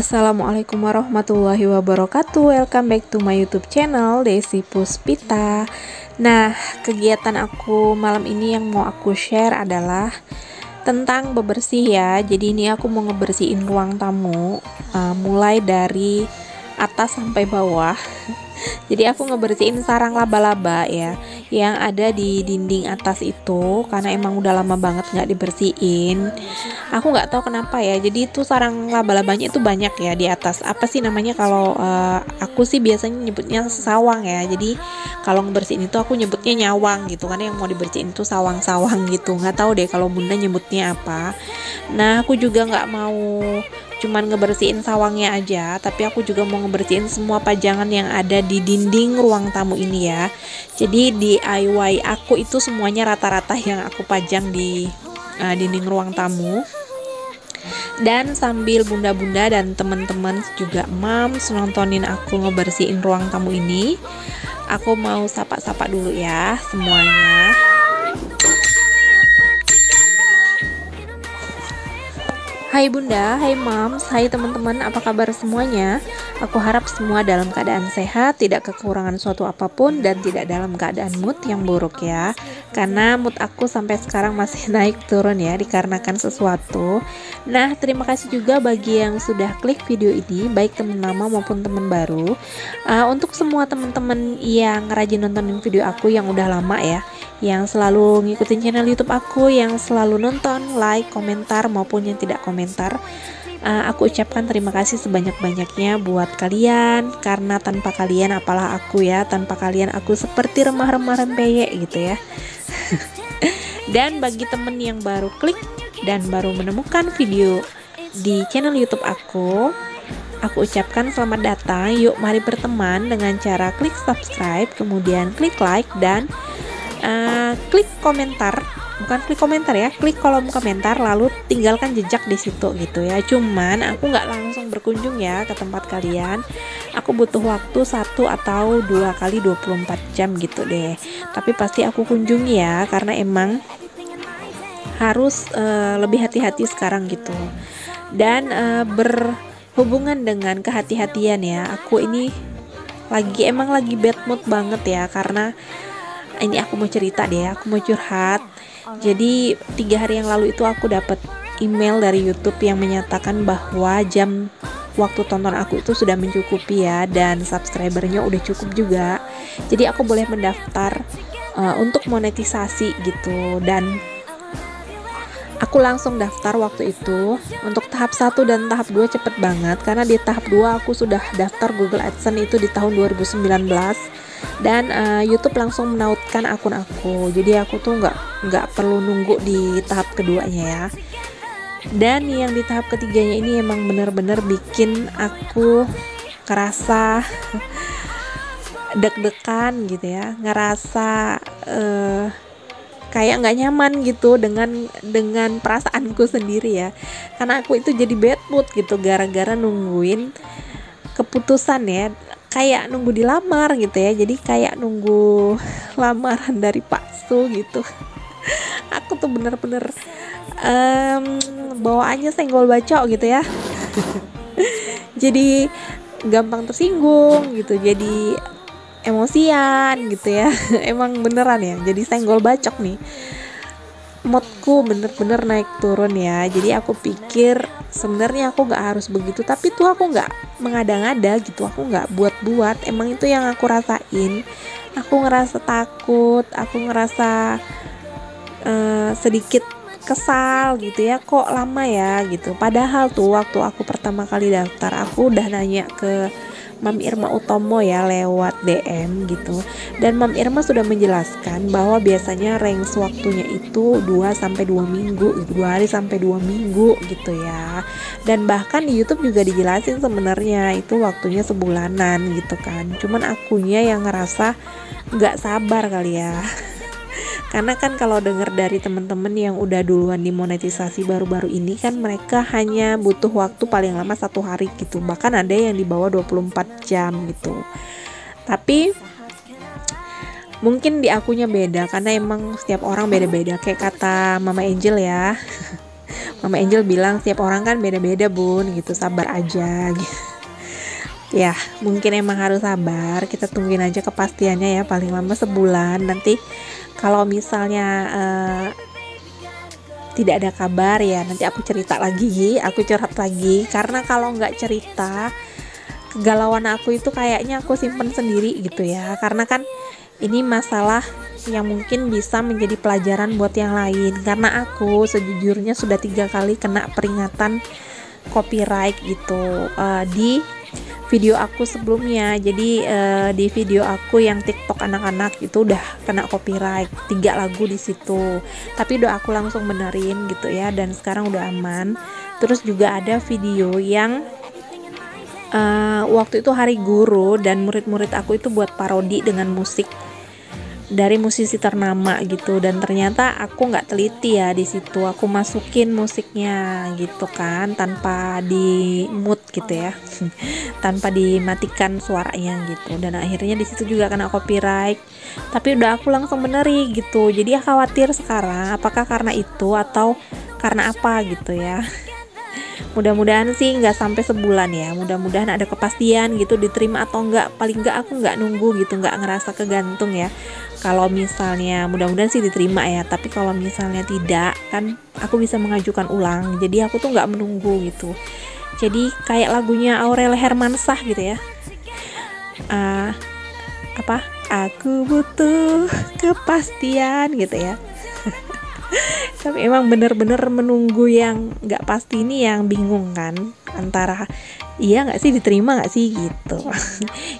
Assalamualaikum warahmatullahi wabarakatuh. Welcome back to my YouTube channel Desi Puspita. Nah, kegiatan aku malam ini yang mau aku share adalah tentang bebersih ya. Jadi ini aku mau ngebersihin ruang tamu, mulai dari atas sampai bawah. Jadi aku ngebersihin sarang laba-laba ya, yang ada di dinding atas itu, karena emang udah lama banget nggak dibersihin. Aku nggak tahu kenapa ya, jadi itu sarang laba-labanya itu banyak ya di atas. Apa sih namanya kalau aku sih biasanya nyebutnya sawang ya. Jadi kalau ngebersihin itu aku nyebutnya nyawang gitu, karena yang mau dibersihin itu sawang-sawang gitu. Nggak tahu deh kalau bunda nyebutnya apa. Nah, aku juga nggak mau cuman ngebersihin sawangnya aja, tapi aku juga mau ngebersihin semua pajangan yang ada di dinding ruang tamu ini ya. Jadi DIY aku itu semuanya rata-rata yang aku pajang di dinding ruang tamu. Dan sambil bunda-bunda dan teman-teman juga mams nontonin aku ngebersihin ruang tamu ini, aku mau sapa-sapa dulu ya semuanya. Hai bunda, hai mams, hai teman-teman, apa kabar semuanya? Aku harap semua dalam keadaan sehat, tidak kekurangan suatu apapun, dan tidak dalam keadaan mood yang buruk ya. Karena mood aku sampai sekarang masih naik turun ya, dikarenakan sesuatu. Nah, terima kasih juga bagi yang sudah klik video ini, baik teman lama maupun teman baru. Untuk semua teman-teman yang rajin nontonin video aku yang udah lama ya, yang selalu ngikutin channel YouTube aku, yang selalu nonton, like, komentar maupun yang tidak komentar, aku ucapkan terima kasih sebanyak-banyaknya buat kalian, karena tanpa kalian apalah aku ya, tanpa kalian aku seperti remah-remah rempeyek gitu ya. Dan bagi temen yang baru klik dan baru menemukan video di channel YouTube aku ucapkan selamat datang. Yuk mari berteman dengan cara klik subscribe, kemudian klik like, dan klik komentar, bukan klik komentar ya, klik kolom komentar, lalu tinggalkan jejak di situ gitu ya. Cuman aku nggak langsung berkunjung ya ke tempat kalian, aku butuh waktu 1 atau 2 kali 24 jam gitu deh, tapi pasti aku kunjungi ya, karena emang harus lebih hati-hati sekarang gitu. Dan berhubungan dengan kehati-hatian ya, aku ini emang lagi bad mood banget ya, karena ini aku mau cerita deh, aku mau curhat. Jadi 3 hari yang lalu itu aku dapat email dari YouTube yang menyatakan bahwa jam waktu tonton aku itu sudah mencukupi ya, dan subscribernya udah cukup juga. Jadi aku boleh mendaftar untuk monetisasi gitu, dan aku langsung daftar waktu itu. Untuk tahap 1 dan tahap 2 cepet banget, karena di tahap 2 aku sudah daftar Google AdSense itu di tahun 2019, dan YouTube langsung menautkan akun aku, jadi aku tuh nggak perlu nunggu di tahap keduanya ya. Dan yang di tahap ketiganya ini emang bener-bener bikin aku ngerasa deg-degan gitu ya, ngerasa kayak nggak nyaman gitu dengan perasaanku sendiri ya, karena aku itu jadi bad mood gitu gara-gara nungguin keputusan ya, kayak nunggu dilamar gitu ya, jadi kayak nunggu lamaran dari Pak Su gitu. Aku tuh bener-bener bawaannya senggol bacok gitu ya. Jadi gampang tersinggung gitu, jadi emosian gitu ya. Emang beneran ya, jadi senggol bacok nih. Moodku bener-bener naik turun ya. Jadi aku pikir sebenarnya aku nggak harus begitu, tapi tuh aku nggak mengada-ngada gitu, aku nggak buat-buat. Emang itu yang aku rasain. Aku ngerasa takut, aku ngerasa sedikit kesal gitu ya, kok lama ya gitu. Padahal tuh waktu aku pertama kali daftar, aku udah nanya ke Mam Irma Utomo ya lewat DM gitu, dan Mam Irma sudah menjelaskan bahwa biasanya range waktunya itu 2-2 minggu gitu, 2 hari sampai 2 minggu gitu ya. Dan bahkan di YouTube juga dijelasin sebenarnya itu waktunya sebulanan gitu kan, cuman akunya yang ngerasa nggak sabar kali ya. Karena kan kalau dengar dari teman-teman yang udah duluan dimonetisasi baru-baru ini kan, mereka hanya butuh waktu paling lama 1 hari gitu, bahkan ada yang di bawah 24 jam gitu. Tapi mungkin di akunya beda, karena emang setiap orang beda-beda, kayak kata Mama Angel ya. Mama Angel bilang tiap orang kan beda-beda bun gitu, sabar aja gitu. Ya mungkin emang harus sabar, kita tungguin aja kepastiannya ya, paling lama sebulan. Nanti kalau misalnya tidak ada kabar ya nanti aku cerita lagi, aku curhat lagi. Karena kalau nggak cerita, kegalauan aku itu kayaknya aku simpen sendiri gitu ya, karena kan ini masalah yang mungkin bisa menjadi pelajaran buat yang lain. Karena aku sejujurnya sudah 3 kali kena peringatan copyright gitu di video aku sebelumnya. Jadi di video aku yang TikTok anak-anak itu udah kena copyright 3 lagu di situ. Tapi udah aku langsung benerin gitu ya, dan sekarang udah aman. Terus juga ada video yang waktu itu hari guru dan murid-murid aku itu buat parodi dengan musik dari musisi ternama gitu, dan ternyata aku nggak teliti ya di situ, aku masukin musiknya gitu kan tanpa di mute gitu ya tanpa dimatikan suaranya gitu, dan akhirnya di situ juga kena copyright. Tapi udah aku langsung beneri gitu, jadi khawatir sekarang apakah karena itu atau karena apa gitu ya. Mudah-mudahan sih nggak sampai sebulan ya, mudah-mudahan ada kepastian gitu diterima atau enggak. Paling enggak aku nggak nunggu gitu, nggak ngerasa kegantung ya. Kalau misalnya mudah-mudahan sih diterima ya, tapi kalau misalnya tidak kan aku bisa mengajukan ulang. Jadi aku tuh nggak menunggu gitu. Jadi kayak lagunya Aurel Hermansyah gitu ya, apa aku butuh kepastian gitu ya. Tapi emang bener-bener menunggu yang nggak pasti ini yang bingung kan, antara iya nggak sih diterima nggak sih gitu.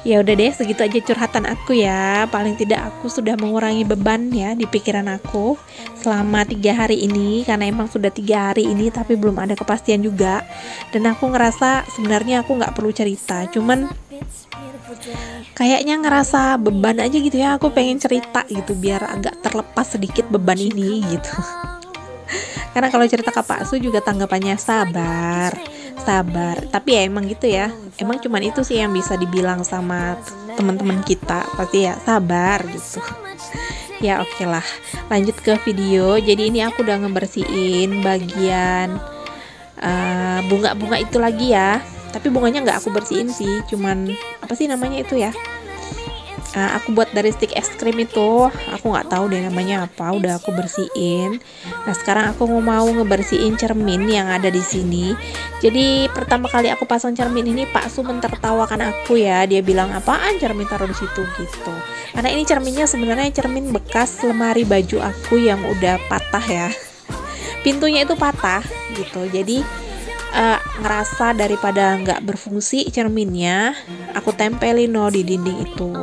Ya udah deh, segitu aja curhatan aku ya. Paling tidak aku sudah mengurangi beban ya di pikiran aku selama 3 hari ini, karena emang sudah 3 hari ini tapi belum ada kepastian juga. Dan aku ngerasa sebenarnya aku nggak perlu cerita, cuman kayaknya ngerasa beban aja gitu ya, aku pengen cerita gitu biar agak terlepas sedikit beban ini gitu. Karena kalau cerita ke Pak Su juga tanggapannya sabar, tapi ya emang gitu ya, emang cuman itu sih yang bisa dibilang sama teman-teman kita, pasti ya sabar gitu. Ya oke lah, lanjut ke video. Jadi ini aku udah ngebersihin bagian bunga-bunga itu lagi ya, tapi bunganya nggak aku bersihin sih, cuman apa sih namanya itu ya, aku buat dari stick es krim itu, aku nggak tahu deh namanya apa, udah aku bersihin. Nah sekarang aku mau ngebersihin cermin yang ada di sini. Jadi pertama kali aku pasang cermin ini Pak Su mentertawakan aku ya, dia bilang apaan cermin taruh di situ gitu. Karena ini cerminnya sebenarnya cermin bekas lemari baju aku yang udah patah ya, pintunya itu patah gitu. Jadi ngerasa daripada nggak berfungsi cerminnya, aku tempelin di dinding itu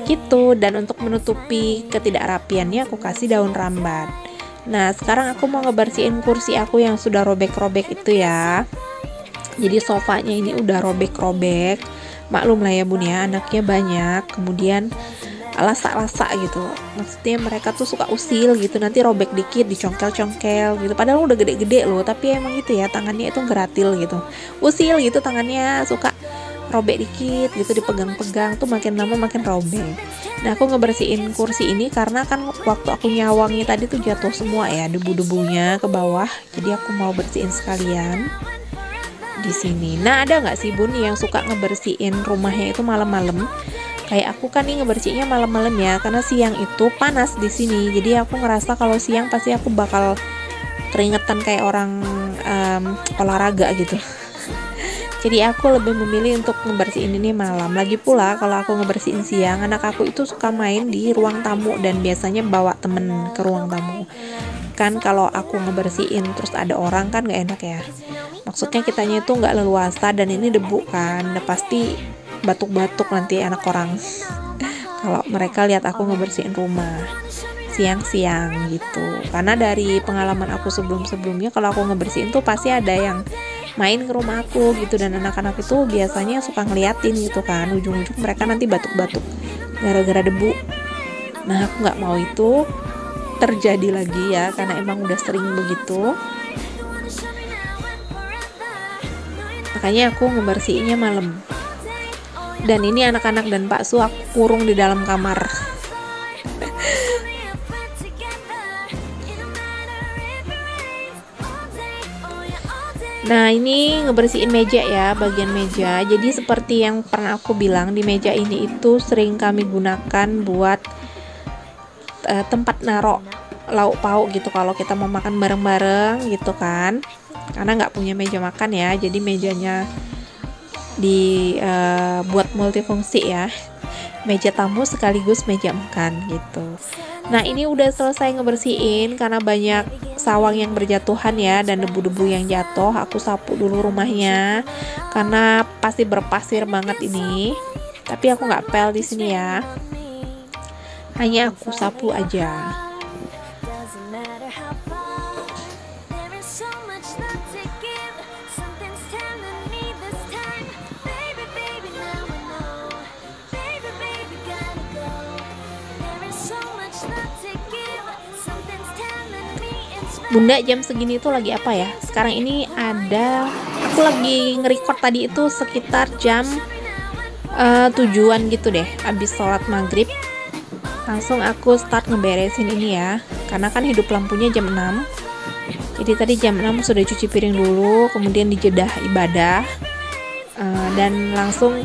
gitu. Dan untuk menutupi ketidakrapiannya aku kasih daun rambat. Nah sekarang aku mau ngebersihin kursi aku yang sudah robek-robek itu ya. Jadi sofanya ini udah robek-robek, maklum lah ya bun ya, anaknya banyak, kemudian lasak-lasak gitu. Maksudnya mereka tuh suka usil gitu, nanti robek dikit dicongkel-congkel gitu, padahal udah gede-gede loh, tapi emang gitu ya, tangannya itu geratil gitu, usil gitu, tangannya suka robek dikit gitu, dipegang-pegang tuh makin lama makin robek. Nah aku ngebersihin kursi ini karena kan waktu aku nyawangi tadi tuh jatuh semua ya debu-debunya ke bawah, jadi aku mau bersihin sekalian di sini. Nah ada nggak sih bun yang suka ngebersihin rumahnya itu malam-malam? Kayak aku kan nih ngebersihinnya malam-malam ya, karena siang itu panas di sini. Jadi aku ngerasa kalau siang pasti aku bakal keringetan kayak orang olahraga gitu. Jadi aku lebih memilih untuk ngebersihin ini malam. Lagi pula kalau aku ngebersihin siang, anak aku itu suka main di ruang tamu dan biasanya bawa temen ke ruang tamu. Kan kalau aku ngebersihin terus ada orang kan gak enak ya. Maksudnya kitanya itu gak leluasa, dan ini debu kan, udah pasti batuk-batuk nanti anak orang kalau mereka lihat aku ngebersihin rumah siang-siang gitu. Karena dari pengalaman aku sebelum-sebelumnya, kalau aku ngebersihin tuh pasti ada yang main ke rumah aku gitu, dan anak-anak itu biasanya suka ngeliatin gitu kan, ujung-ujung mereka nanti batuk-batuk gara-gara debu. Nah aku nggak mau itu terjadi lagi ya, karena emang udah sering begitu, makanya aku ngebersihinnya malam. Dan ini anak-anak dan Pak Su aku kurung di dalam kamar. Nah, ini ngebersihin meja ya, bagian meja. Jadi seperti yang pernah aku bilang, di meja ini itu sering kami gunakan buat tempat narok lauk pauk gitu kalau kita mau makan bareng-bareng gitu kan. Karena nggak punya meja makan ya, jadi mejanya dibuat multifungsi ya. Meja tamu sekaligus meja makan gitu. Nah, ini udah selesai ngebersihin karena banyak sawang yang berjatuhan ya dan debu-debu yang jatuh. Aku sapu dulu rumahnya karena pasti berpasir banget ini. Tapi aku nggak pel di sini ya. Hanya aku sapu aja. Bunda, jam segini tuh lagi apa ya? Sekarang ini aku lagi nge-record tadi itu sekitar jam 7-an gitu deh. Abis sholat maghrib langsung aku start ngeberesin ini ya, karena kan hidup lampunya jam 6. Jadi tadi jam 6 sudah cuci piring dulu, kemudian dijedah ibadah, dan langsung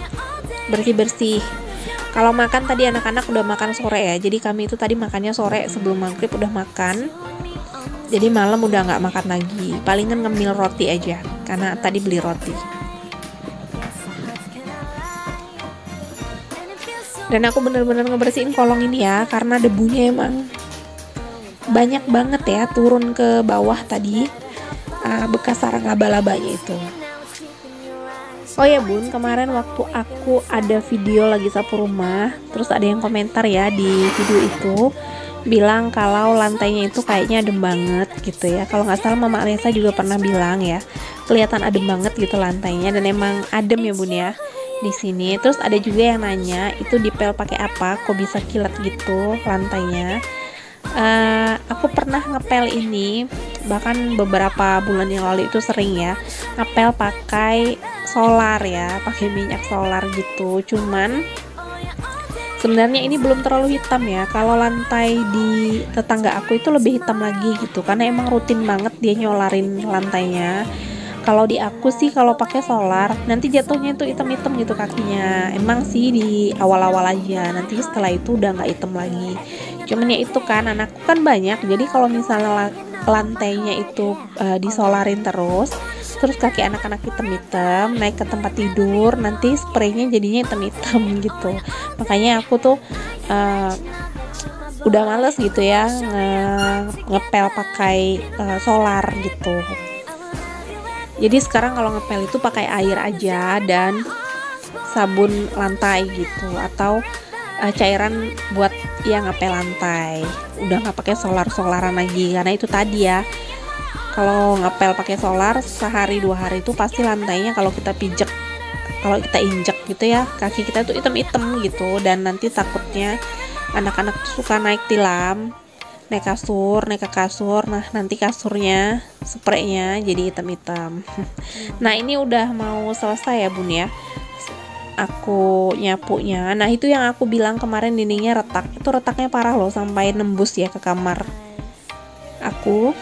bersih-bersih. Kalau makan tadi anak-anak udah makan sore ya, jadi kami itu tadi makannya sore sebelum maghrib udah makan. Jadi malam udah nggak makan lagi, palingan ngemil roti aja karena tadi beli roti. Dan aku bener-bener ngebersihin kolong ini ya, karena debunya emang banyak banget ya turun ke bawah tadi, bekas sarang laba-labanya itu. Oh ya bun, kemarin waktu aku ada video lagi sapu rumah, terus ada yang komentar ya di video itu, bilang kalau lantainya itu kayaknya adem banget gitu ya. Kalau nggak salah Mama Alisa juga pernah bilang ya, kelihatan adem banget gitu lantainya, dan emang adem ya bun ya di sini. Terus ada juga yang nanya itu dipel pakai apa, kok bisa kilat gitu lantainya. Aku pernah ngepel ini, bahkan beberapa bulan yang lalu itu sering ya ngepel pakai solar ya, pakai minyak solar gitu. Cuman sebenarnya ini belum terlalu hitam ya. Kalau lantai di tetangga aku itu lebih hitam lagi gitu, karena emang rutin banget dia nyolarin lantainya. Kalau di aku sih kalau pakai solar nanti jatuhnya itu hitam-hitam gitu kakinya. Emang sih di awal-awal aja, nanti setelah itu udah nggak hitam lagi. Cuman ya itu kan anakku kan banyak, jadi kalau misalnya lantainya itu disolarin terus kaki anak-anak hitam-hitam naik ke tempat tidur, nanti spraynya jadinya hitam-hitam gitu. Makanya aku tuh udah males gitu ya ngepel pakai solar gitu. Jadi sekarang kalau ngepel itu pakai air aja dan sabun lantai gitu, atau cairan buat yang ngepel lantai. Udah nggak pakai solar-solaran lagi, karena itu tadi ya, kalau ngepel pakai solar sehari 2 hari itu pasti lantainya kalau kita pijak, kalau kita injek gitu ya, kaki kita tuh hitam-hitam gitu. Dan nanti takutnya anak-anak suka naik tilam, naik ke kasur, nah nanti kasurnya spraynya jadi hitam-hitam. Nah ini udah mau selesai ya bun ya, aku nyapunya. Nah itu yang aku bilang kemarin dindingnya retak, itu retaknya parah loh, sampai nembus ya ke kamar aku.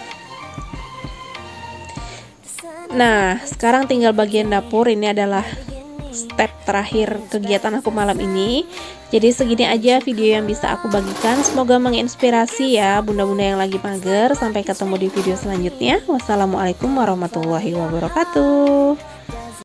Nah sekarang tinggal bagian dapur. Ini adalah step terakhir kegiatan aku malam ini. Jadi segini aja video yang bisa aku bagikan, semoga menginspirasi ya bunda-bunda yang lagi mager. Sampai ketemu di video selanjutnya. Wassalamualaikum warahmatullahi wabarakatuh.